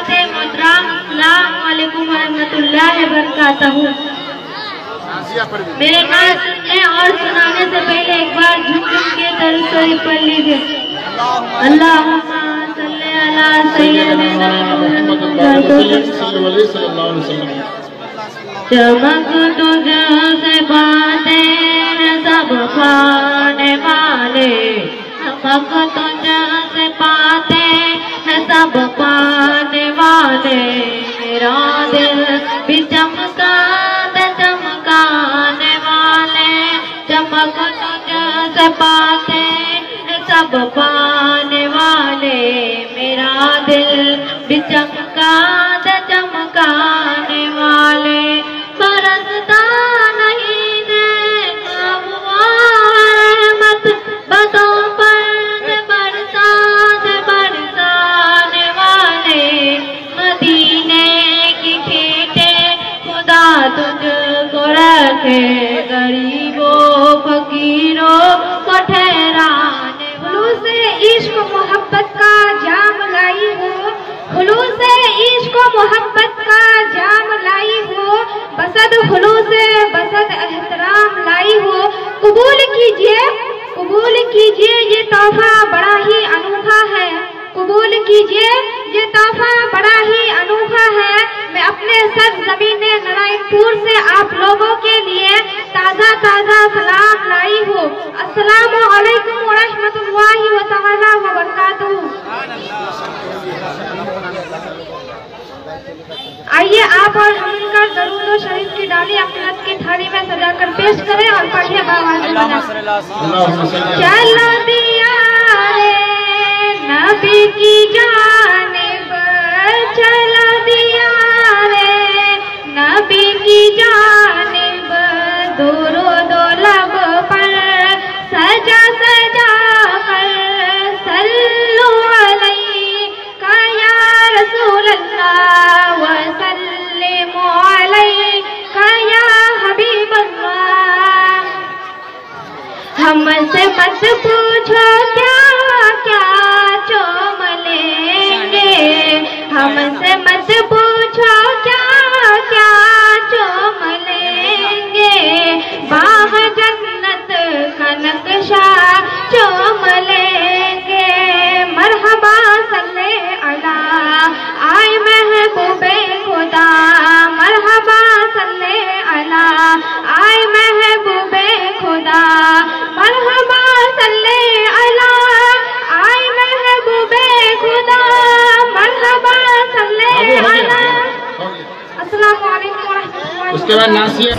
हज़रात मोहतरम, अस्सलाम वालेकुम रहमतुल्लाहि व बरकातहू। मेरे नाम सुनने और सुनाने से पहले एक बार झुक के दरूद शरीफ पढ़ लीजिए। अल्लाहुम्मा सल्ली अला सय्यिदना मुहम्मद सल्लल्लाहु अलैहि वसल्लम। चमक तुझसे बातें सब खाने वाले, चमक तुझसे बातें सब पाने वाले, मेरा दिल भी चमका चमकाने वाले, चमक तुझसे बातें सब पाने वाले, मेरा दिल भी चमका चमकाने वाले। बरसता नहीं देखा हुआ रहमत बदों पर बरसाने वाले, मदीने की खेते खुदा तुझको रखे, गरीबों फकीरों को ठहराने। खुलूस इश्क मोहब्बत का जाम लाई हो, खुलूस इश्क मोहब्बत का जाम लाई हो, बसद खुलूस बसद एहतराम लाई हो। कबूल कीजिए ये तोहफा बड़ा ही अनोखा है, कबूल कीजिए ये तोहफा बड़ा ही अनोखा है। मैं अपने सरज़मीने नारायणपुर से आप लोगों के लिए ताज़ा ताज़ा सलाम लाई हूँ। अस्सलामु अलैकुम व रहमतुल्लाहि व तआला व बरकातहू। आइए आप और हम मिलकर दरूद शरीफ की डाली अपने हाथ की थाली में सजाकर पेश करें और पढ़िए बावाज़ चलो दिया रे नबी की जानिब, चलो दिया रे नबी की जानिब, दुरूद लब पर सजा सजा कर, सल्लु अलैका या रसूल अल्लाह व सल्लिमु अलैका या हबीब अल्लाह। हमसे मत पूछो क्या क्या चूम लेंगे, हमसे मत पूछो क्या क्या चूम लेंगे, बाग जन्नत का नक्शा चूम लेंगे। मरहबा सल्ले अला आए महबूबे खुदा, मरहबा सल्ले अला आए महबूबे खुदा, मरहबा सल्ले अला आए महबूबे खुदा, मरहबा सल्ले अला। अस्सलामु अलैकुम व रहमतुल्लाहि। उसके बाद नासिया